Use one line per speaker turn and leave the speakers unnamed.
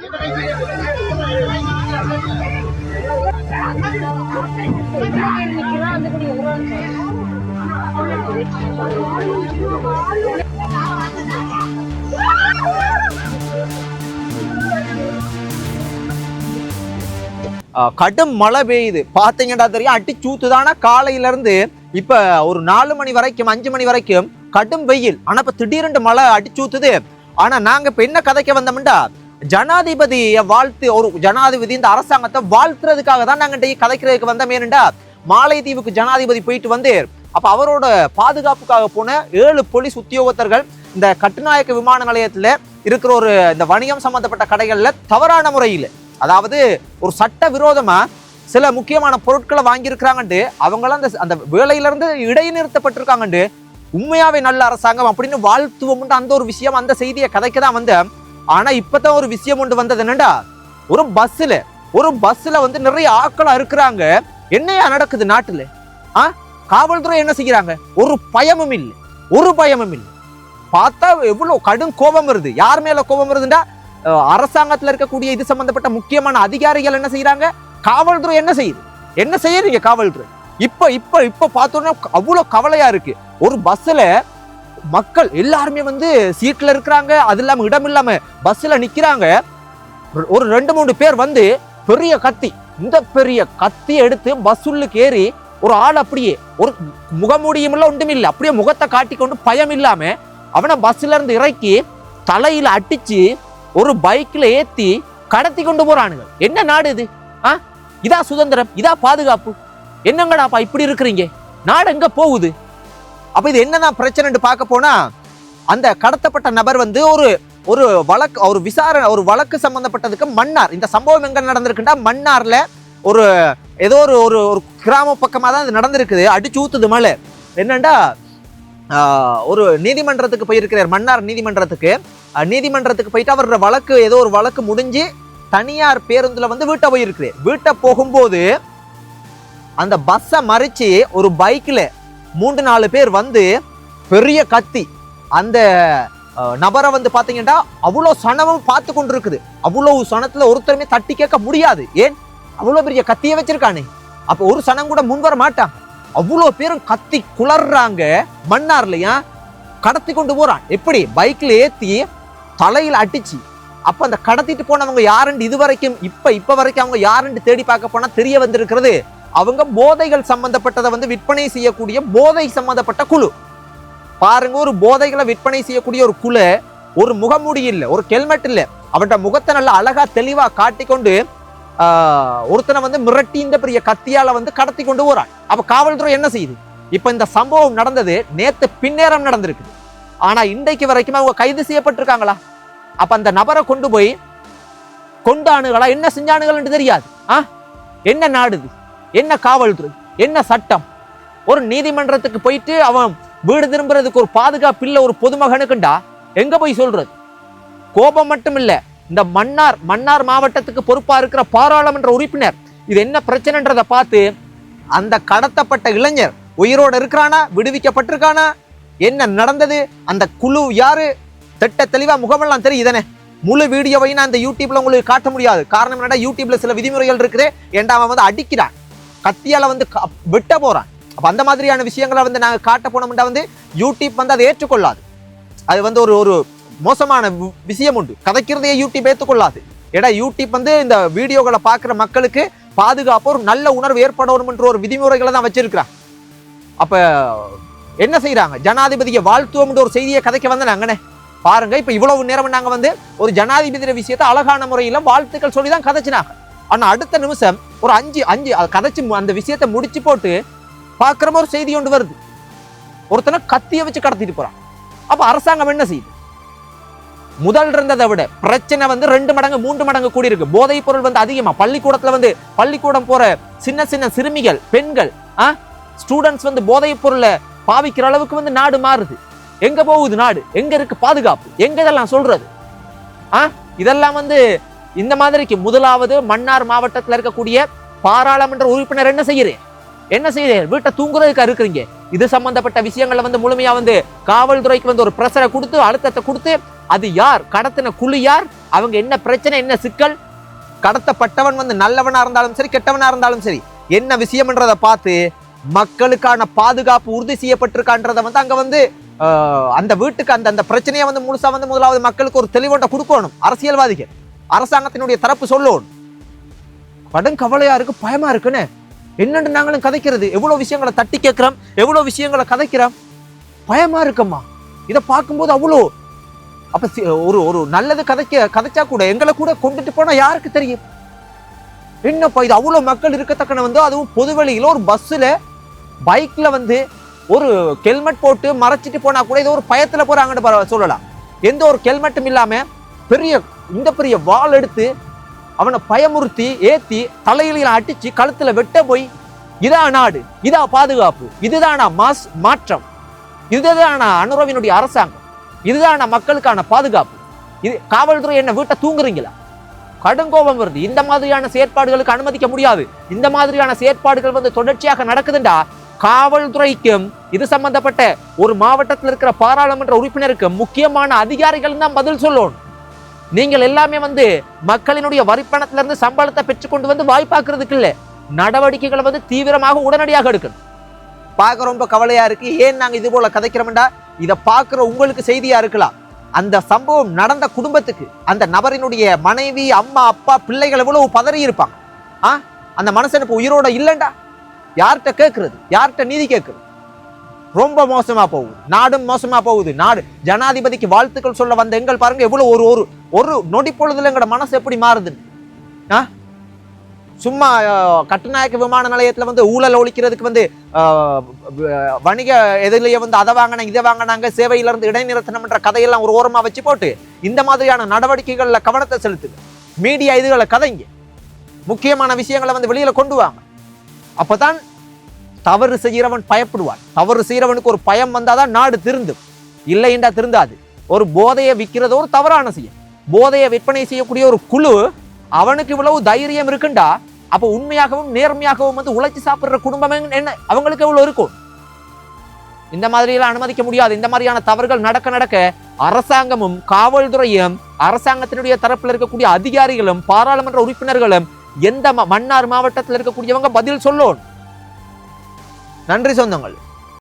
கடும் மழை பெய்யுது பாத்தீங்கன்னா தெரியும். அடிச்சூத்துதானா காலையில இருந்து இப்ப ஒரு 4 மணி வரைக்கும் 5 மணி வரைக்கும் கடும் வெயில். ஆனா இப்ப திடீரென்று மழை அடிச்சூத்துது. ஆனா நாங்க இப்ப என்ன கதைக்க வந்தோம்டா, ஜனாதிபதியை வாழ்த்து, ஒரு ஜனாதிபதி இந்த அரசாங்கத்தை வாழ்த்துறதுக்காக தான் நாங்க கதைக்கிறதுக்கு வந்தோம். ஏனென்றா மாலைதீவுக்கு ஜனாதிபதி போயிட்டு வந்து அப்ப அவரோட பாதுகாப்புக்காக போன 7 போலீஸ் உத்தியோகத்தர்கள் இந்த கட்டுநாயக்க விமான நிலையத்துல இருக்கிற ஒரு இந்த வணிகம் சம்பந்தப்பட்ட கடைகள்ல தவறான முறையில், அதாவது ஒரு சட்ட விரோதமா சில முக்கியமான பொருட்களை வாங்கியிருக்கிறாங்கண்டு அவங்களாம் அந்த வேலையில இருந்து இடைநிறுத்தப்பட்டிருக்காங்கண்டு உண்மையாவே நல்ல அரசாங்கம் அப்படின்னு வாழ்த்துவோம். அந்த ஒரு விஷயம், அந்த செய்தியை கதைக்க தான் வந்தேன். ஆனா இப்பதான் ஒரு விஷயம் ஒன்று வந்தது. என்னண்டா, ஒரு பஸ்ல வந்து நிறைய ஆட்களா இருக்கிறாங்க. என்னையா நடக்குது நாட்டுல? காவல்துறை என்ன செய்யறாங்க? ஒரு பயமும் இல்லை. பார்த்தா எவ்வளவு கடும் கோபம் வருது. யார் மேல கோபம் வருதுண்டா, அரசாங்கத்துல இருக்கக்கூடிய இது சம்பந்தப்பட்ட முக்கியமான அதிகாரிகள் என்ன செய்யறாங்க, காவல்துறை என்ன செய்யறீங்க காவல்துறை? இப்ப பார்த்தோம்னா அவ்வளவு கவலையா இருக்கு. ஒரு பஸ்ல மக்கள் எல்லாருமே வந்து சீட்ல இருக்கிறாங்க, அது இல்லாம இடம் இல்லாம பஸ்ல நிக்கிறாங்க. ஒரு 2-3 பேர் வந்து பெரிய கத்தி எடுத்து பஸ் உள்ளுக்கு ஏறி ஒரு ஆள் அப்படியே ஒரு முகமூடியும் இல்ல ஒன்றும் இல்லை, அப்படியே முகத்தை காட்டிக்கொண்டு பயம் இல்லாம அவனை பஸ்ல இருந்து இறக்கி தலையில அடிச்சு ஒரு பைக்ல ஏத்தி கடத்தி கொண்டு போறானுங்க. என்ன நாடு இது? இதா சுதந்திரம்? இதா பாதுகாப்பு? என்னங்கடாப்பா இப்படி இருக்கிறீங்க? நாடு எங்க போகுது? அப்ப இது என்னதான் பிரச்சனை பார்க்க போனா, அந்த கடத்தப்பட்ட நபர் வந்து ஒரு வழக்கு, ஒரு விசாரணை, ஒரு வழக்கு சம்பந்தப்பட்டதுக்கு மன்னார். இந்த சம்பவம் எங்க நடந்திருக்குன்னா மன்னார்ல ஒரு ஏதோ ஒரு கிராம பக்கமா தான் இது நடந்திருக்குது. அடிச்சு ஊத்துது மழை. என்னண்டா, ஒரு நீதிமன்றத்துக்கு போயிருக்கிறார், மன்னார் நீதிமன்றத்துக்கு போயிட்டு அவர் வழக்கு, ஏதோ ஒரு வழக்கு முடிஞ்சு தனியார் பேருந்துல வந்து வீட்டை போயிருக்கிறேன். வீட்டை போகும்போது அந்த பஸ்ஸை மறிச்சு ஒரு பைக்ல 3-4 பேர் வந்து பெரிய கத்தி அந்த நபரை வந்து பாத்தீங்கன்னா அவ்வளவு சனமும் பார்த்து கொண்டு இருக்குது. அவ்வளவு சனத்துல ஒருத்தருமே தட்டி கேட்க முடியாது. ஏன்? அவ்வளவு பெரிய கத்தியை வச்சிருக்கானே. அப்ப ஒரு சனம் கூட முன் வர மாட்டாங்க. அவ்வளவு பேரும் கத்தி குளர்றாங்க. மன்னார்லயா கடத்தி கொண்டு போறான். எப்படி? பைக்ல ஏத்தி தலையில அடிச்சு. அப்ப அந்த கடத்திட்டு போனவங்க யாருன்னு இதுவரைக்கும் இப்ப வரைக்கும் அவங்க யாருன்னு தேடி பார்க்க போனா தெரிய வந்திருக்கிறது, அவங்க போதைகள் சம்பந்தப்பட்டதை வந்து விற்பனை செய்யக்கூடிய போதை சம்பந்தப்பட்ட குழு. பாருங்க, ஒரு போதைகளை விற்பனை செய்யக்கூடிய ஒரு குழு, ஒரு முகமூடி இல்ல, ஒரு ஹெல்மெட் இல்ல, அவன்கிட்ட முகத்தை நல்லா அழகா தெளிவா காட்டிக்கொண்டு ஒருத்தனை வந்து மிரட்டி இந்த பெரிய கத்தியால வந்து கடத்தி கொண்டு போறான். அப்ப காவல்துறை என்ன செய்யுது? இப்ப இந்த சம்பவம் நடந்தது நேத்து பின்னேரம் நடந்திருக்குது. ஆனா இன்றைக்கு வரைக்கும் அவங்க கைது செய்யப்பட்டிருக்காங்களா? அப்ப அந்த நபரை கொண்டு போய் கொண்டானுகளா, என்ன செஞ்சானுகள் என்று தெரியாது. என்ன நாடுது? என்ன காவல்துறை? என்ன சட்டம்? ஒரு நீதிமன்றத்துக்கு போயிட்டு அவன் வீடு திரும்புறதுக்கு ஒரு பாதுகாப்பு இல்ல ஒரு பொதுமகனுக்குண்டா எங்க போய் சொல்றது? கோபம் மட்டும் இல்ல, இந்த மன்னார் மாவட்டத்துக்கு பொறுப்பா இருக்கிற பாராளுமன்ற உறுப்பினர் இது என்ன பிரச்சனைன்றதை பார்த்து அந்த கடத்தப்பட்ட இளைஞர் உயிரோடு இருக்கிறானா, விடுவிக்கப்பட்டிருக்கானா, என்ன நடந்தது, அந்த குழு யாரு, திட்ட தெளிவா முகமெல்லாம் தெரியுதானே. முழு வீடியோவை நான் இந்த யூடியூப்ல உங்களுக்கு காட்ட முடியாது. காரணம் என்னடா, யூடியூப்ல சில விதிமுறைகள் இருக்குது. ஏன்டா அவன் வந்து அடிக்கிறான், கத்தியால வந்து வெட்ட போறான். அப்ப அந்த மாதிரியான விஷயங்களை வந்து நாங்க காட்ட போனோம்னா வந்து யூடியூப் வந்து அதை ஏற்றுக்கொள்ளாது. அது வந்து ஒரு மோசமான விஷயம் உண்டு. கதைக்கிறதையே யூடியூப் ஏற்றுக்கொள்ளாது. ஏன்னா யூடியூப் வந்து இந்த வீடியோக்களை பார்க்குற மக்களுக்கு பாதுகாப்பு, ஒரு நல்ல உணர்வு ஏற்படணும் என்ற ஒரு விதிமுறைகளை தான் வச்சிருக்கிறாங்க. அப்ப என்ன செய்யறாங்க, ஜனாதிபதியை வாழ்த்துவோம் ஒரு செய்தியை கதைக்க வந்தாங்கண்ணே. பாருங்க, இப்ப இவ்வளவு நேரம் நாங்க வந்து ஒரு ஜனாதிபதி விஷயத்தை அழகான முறையில வாழ்த்துக்கள் சொல்லிதான் கதைச்சினாங்க. ஆனா அடுத்த நிமிஷம் ஒரு அஞ்சு கதைச்சு அந்த விஷயத்தை முடிச்சு போட்டு பாக்குற ஒரு செய்தி ஒன்று வருது, ஒருத்தனை கத்திய வச்சு கடத்திட்டு போறான். அப்ப அரசாங்கம் என்ன செய்யுது? முதல் இருந்ததை விட பிரச்சனை வந்து 2 மடங்கு 3 மடங்கு கூடி இருக்கு. போதைப் பொருள் வந்து அதிகமா பள்ளிக்கூடத்துல வந்து பள்ளிக்கூடம் போற சின்ன சிறுமிகள், பெண்கள், ஸ்டூடெண்ட்ஸ் வந்து போதைப் பொருளை பாவிக்கிற அளவுக்கு வந்து நாடு மாறுது. எங்க போகுது நாடு? எங்க இருக்கு பாதுகாப்பு? எங்க இதெல்லாம் சொல்றது? இதெல்லாம் வந்து இந்த மாதிரிக்கு முதலாவது மன்னார் மாவட்டத்தில் இருக்கக்கூடிய பாராளுமன்ற உறுப்பினர் என்ன செய்யறேன் வீட்டை தூங்குறதுக்கு இருக்கிறீங்க. இது சம்பந்தப்பட்ட விஷயங்களை வந்து முழுமையா வந்து காவல்துறைக்கு வந்து ஒரு பிரஷரை கொடுத்து, அழுத்தத்தை கொடுத்து அது யார் கடத்தின குழு யார், அவங்க என்ன பிரச்சனை, என்ன சிக்கல், கடத்தப்பட்டவன் வந்து நல்லவனா இருந்தாலும் சரி கெட்டவனா இருந்தாலும் சரி என்ன விஷயம்ன்றதை பார்த்து மக்களுக்கான பாதுகாப்பு உறுதி செய்யப்பட்டிருக்கான்றதை வந்து அங்க வந்து அந்த வீட்டுக்கு அந்த பிரச்சனையை வந்து முழுசா வந்து முதலாவது மக்களுக்கு ஒரு தெளிவோட்ட கொடுக்கணும். அரசியல்வாதிகள் அரசாங்கத்தினுடைய தரப்பு சொல்லணும். கடும் கவலையா இருக்கு, பயமா இருக்குன்னு என்னன்னு நாங்களும் கதைக்கிறது, எவ்வளவு விஷயங்களை தட்டி கேட்கிறோம், எவ்வளவு விஷயங்களை கதைக்கிறோம், பயமா இருக்கம்மா இதை பார்க்கும்போது. அவ்வளோ அப்ப ஒரு நல்லது கதைச்சா கூட எங்களை கூட கொண்டுட்டு போனா யாருக்கு தெரியும் என்னப்பா இது. அவ்வளவு மக்கள் இருக்கத்தக்கன வந்து அதுவும் பொதுவெளியில ஒரு பஸ்ல பைக்ல வந்து ஒரு ஹெல்மெட் போட்டு மறைச்சிட்டு போனா கூட ஏதோ ஒரு பயத்துல போறாங்கன்னு சொல்லலாம். எந்த ஒரு ஹெல்மெட்டும் இல்லாம பெரிய வாள் எடுத்து அவனை பயமுறுத்தி ஏத்தி தலையில அடிச்சு கழுத்துல வெட்ட போய், இதா நாடு, இதா பாதுகாப்பு, இதுதானா மாற்றம், இதுதானா அனுரவினுடைய அரசாங்கம், இதுதானா மக்களுக்கான பாதுகாப்பு, இது காவல்துறை என்ன வீட்டை தூங்குறீங்களா? கடுங்கோபம் வருது. இந்த மாதிரியான செயற்பாடுகளுக்கு அனுமதிக்க முடியாது. இந்த மாதிரியான செயற்பாடுகள் வந்து தொடர்ச்சியாக நடக்குதுண்டா காவல்துறைக்கும் இது சம்பந்தப்பட்ட ஒரு மாவட்டத்தில் இருக்கிற பாராளுமன்ற உறுப்பினருக்கு முக்கியமான அதிகாரிகள் தான் பதில் சொல்லணும். நீங்கள் எல்லாமே வந்து மக்களினுடைய வரிப்பணத்துல இருந்து சம்பளத்தை பெற்றுக்கொண்டு வந்து வாய்ப்பாக்குறதுக்கு இல்ல, நடவடிக்கைகளை வந்து தீவிரமாக உடனடியாக எடுக்கணும். பார்க்க ரொம்ப கவலையா இருக்கு. ஏன் நாங்க இது போல கதைக்கிறோம்டா, இதை பார்க்கிற உங்களுக்கு செய்தியா இருக்கலாம். அந்த சம்பவம் நடந்த குடும்பத்துக்கு அந்த நபரினுடைய மனைவி, அம்மா, அப்பா, பிள்ளைகள் எவ்வளவு பதறி இருப்பாங்க. அந்த மனுஷன் இப்ப உயிரோட இல்லைண்டா யார்கிட்ட கேட்கறது, யார்கிட்ட நீதி கேட்கறது? ரொம்ப மோசமா போகுது, நாடும் மோசமா போகுது. நாடு ஜனாதிபதிக்கு வாழ்த்துக்கள் சொல்ல வந்த எங்கள் பாருங்க எவ்வளவு ஒரு ஒரு நொடி பொழுதுல எங்களோட மனசு எப்படி மாறுதுன்னு. சும்மா கட்டுநாயக்க விமான நிலையத்துல வந்து ஊழல் ஒழிக்கிறதுக்கு வந்து வணிக எதிரிலேயே வந்து அதை வாங்கினாங்க இதை வாங்கினாங்க, சேவையில இருந்து இடைநிறுத்தனம் என்ற கதையெல்லாம் ஒரு ஓரமா வச்சு போட்டு இந்த மாதிரியான நடவடிக்கைகள்ல கவனத்தை செலுத்துது. மீடியா இதுகளை கதைங்க, முக்கியமான விஷயங்களை வந்து வெளியில கொண்டு வாங்க. அப்பதான் தவறு செய்கிறவன் பயப்படுவான். தவறு செய்கிறவனுக்கு ஒரு பயம் வந்தாதான் நாடு திருந்தும், இல்லைண்டா திருந்தாது. ஒரு போதையை விற்கிறது ஒரு தவறான செய்யும். போதையை விற்பனை செய்யக்கூடிய ஒரு குழு அவனுக்கு இவ்வளவு தைரியம் இருக்குண்டா, அப்ப உண்மையாகவும் நேர்மையாகவும் வந்து உழைச்சி சாப்பிடுற குடும்பம் என்ன அவங்களுக்கு எவ்வளவு இருக்கும்? இந்த மாதிரி எல்லாம் அனுமதிக்க முடியாது. இந்த மாதிரியான தவறுகள் நடக்க அரசாங்கமும் காவல்துறையும் அரசாங்கத்தினுடைய தரப்பில் இருக்கக்கூடிய அதிகாரிகளும் பாராளுமன்ற உறுப்பினர்களும் எந்த மன்னார் மாவட்டத்தில் இருக்கக்கூடியவங்க பதில் சொல்லணும். நன்றி சொந்தங்கள்.